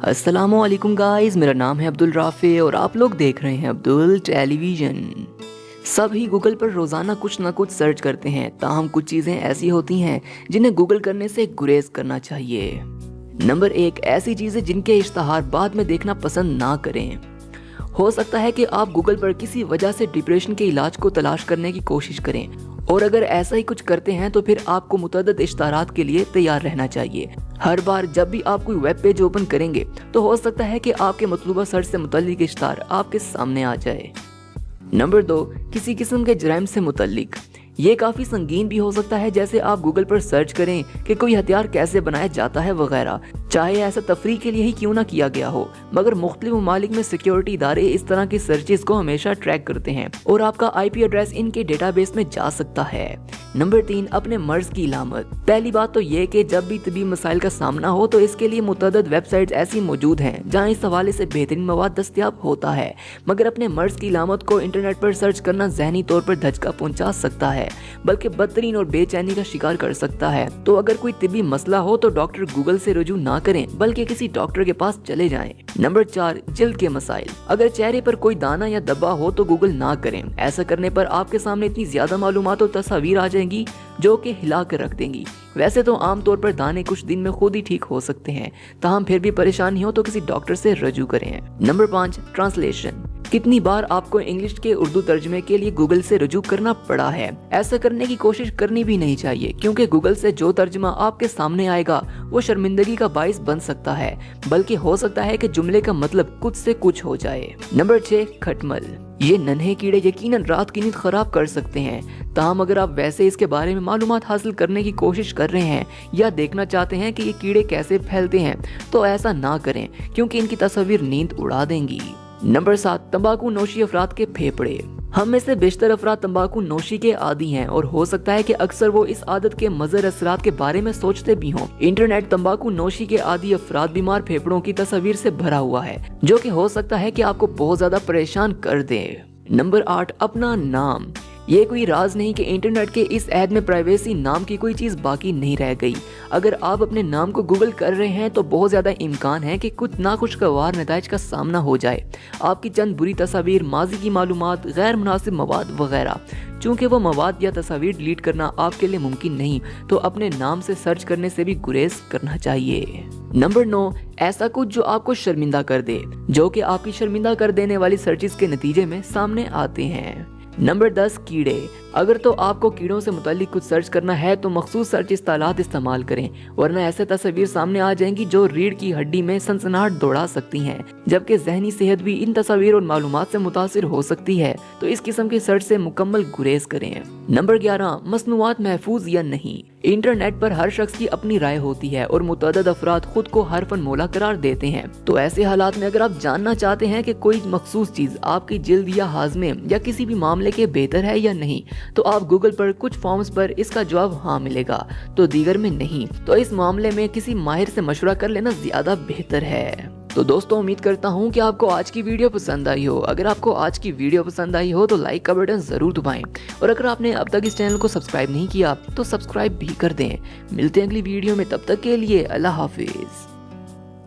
अस्सलामु अलैकुम गाइस, मेरा नाम है अब्दुल राफे और आप लोग देख रहे हैं अब्दुल टेलीविज़न। सभी गूगल पर रोज़ाना कुछ ना कुछ सर्च करते हैं, ताहम कुछ चीज़ें ऐसी होती हैं जिन्हें गूगल करने से गुरेज करना चाहिए। नंबर 1, ऐसी चीज़ें जिनके इश्तहार बाद में देखना पसंद ना करें। हो सकता है कि आप गूगल पर किसी वजह से डिप्रेशन के इलाज को तलाश करने की कोशिश करें, और अगर ऐसा ही कुछ करते हैं तो फिर आपको मुतअद्दिद इश्तारात के लिए तैयार रहना चाहिए। हर बार जब भी आप कोई वेब पेज ओपन करेंगे तो हो सकता है कि आपके मतलूबा सर्च से मुतल्लिक इश्तार आपके सामने आ जाए। नंबर 2, किसी किस्म के जराइम से मुतल्लिक। ये काफ़ी संगीन भी हो सकता है, जैसे आप गूगल पर सर्च करें कि कोई हथियार कैसे बनाया जाता है वगैरह, चाहे ऐसा तफरीह के लिए ही क्यों ना किया गया हो, मगर मुख्तलिफ ममालिक में सिक्योरिटी इदारे इस तरह की सर्चेस को हमेशा ट्रैक करते हैं और आपका IP एड्रेस इनके डेटाबेस में जा सकता है। नंबर 3, अपने मर्ज की इलामत। पहली बात तो ये कि जब भी तबी मसाइल का सामना हो तो इसके लिए मुतअद्दिद वेबसाइट्स ऐसी मौजूद हैं जहाँ इस हवाले से बेहतरीन मवाद दस्तयाब होता है, मगर अपने मर्ज की इलामत को इंटरनेट पर सर्च करना जहनी तौर पर धचका पहुँचा सकता है, बल्कि बदतरीन और बेचैनी का शिकार कर सकता है। तो अगर कोई तिबी मसला हो तो डॉक्टर गूगल से रुजू ना करें, बल्कि किसी डॉक्टर के पास चले जाएं। नंबर 4, जिल्द के मसाइल। अगर चेहरे पर कोई दाना या धब्बा हो तो गूगल ना करें। ऐसा करने पर आपके सामने इतनी ज्यादा मालूमात और तस्वीर आ जाएंगी जो कि हिला कर रख देंगी। वैसे तो आमतौर पर दाने कुछ दिन में खुद ही ठीक हो सकते हैं, ताहम फिर भी परेशानी हो तो किसी डॉक्टर से रजू करें। Number 5, translation. कितनी बार आपको इंग्लिश के उर्दू तर्जमे के लिए गूगल से रुजू करना पड़ा है? ऐसा करने की कोशिश करनी भी नहीं चाहिए, क्योंकि गूगल से जो तर्जमा आपके सामने आएगा वो शर्मिंदगी का बाइस बन सकता है, बल्कि हो सकता है कि जुमले का मतलब कुछ से कुछ हो जाए। नंबर 6, खटमल। ये नन्हे कीड़े यकीनन रात की नींद खराब कर सकते हैं, ताहम अगर आप वैसे इसके बारे में मालूमात हासिल करने की कोशिश कर रहे हैं या देखना चाहते हैं कि ये कीड़े कैसे फैलते हैं तो ऐसा ना करें, क्योंकि इनकी तस्वीर नींद उड़ा देंगी। नंबर 7, तंबाकू नोशी अफराद के फेफड़े। हम में से बेशतर अफराद तंबाकू नोशी के आदी हैं और हो सकता है कि अक्सर वो इस आदत के मज़र असरात के बारे में सोचते भी हों। इंटरनेट तंबाकू नोशी के आदी अफराद बीमार फेफड़ों की तस्वीर से भरा हुआ है, जो कि हो सकता है कि आपको बहुत ज्यादा परेशान कर दे। नंबर 8, अपना नाम। ये कोई राज नहीं कि इंटरनेट के इस ऐड में प्राइवेसी नाम की कोई चीज बाकी नहीं रह गई। अगर आप अपने नाम को गूगल कर रहे हैं तो बहुत ज्यादा इम्कान है कि कुछ नाखुशगवार नताइज का सामना हो जाए। आपकी चंद बुरी तस्वीर, माजी की मालूमात, गैर मुनासिब मवाद वगैरह। चूंकि वो मवाद या तस्वीर डिलीट करना आपके लिए मुमकिन नहीं, तो अपने नाम से सर्च करने से भी गुरेज करना चाहिए। नंबर 9, ऐसा कुछ जो आपको शर्मिंदा कर दे, जो कि आपकी शर्मिंदा कर देने वाली सर्चेस के नतीजे में सामने आते हैं। नंबर 10, कीड़े। अगर तो आपको कीड़ों से मुतालिक कुछ सर्च करना है तो मखसूस सर्च इस्तेलात इस्तेमाल करें, वरना ऐसे तस्वीर सामने आ जाएंगी जो रीढ़ की हड्डी में सनसनाहट दौड़ा सकती हैं, जबकि जहनी सेहत भी इन तस्वीर और मालूमात से मुतासिर हो सकती है। तो इस किस्म की सर्च से मुकम्मल गुरेज करें। नंबर 11, मसनूआत महफूज या नहीं। इंटरनेट पर हर शख्स की अपनी राय होती है और मुतअद्दिद अफराद खुद को हरफन मौला करार देते हैं। तो ऐसे हालात में अगर आप जानना चाहते हैं कि कोई मखसूस चीज आपकी जिल्द या हाजमे या किसी भी मामले के बेहतर है या नहीं, तो आप गूगल पर कुछ फॉर्म्स पर इसका जवाब हाँ मिलेगा, तो दीगर में नहीं। तो इस मामले में किसी माहिर से मशवरा कर लेना ज्यादा बेहतर है। तो दोस्तों, उम्मीद करता हूँ कि आपको आज की वीडियो पसंद आई हो। अगर आपको आज की वीडियो पसंद आई हो तो लाइक का बटन जरूर दबाएं, और अगर आपने अब तक इस चैनल को सब्सक्राइब नहीं किया तो सब्सक्राइब भी कर दें। मिलते हैं अगली वीडियो में, तब तक के लिए अल्लाह हाफिज।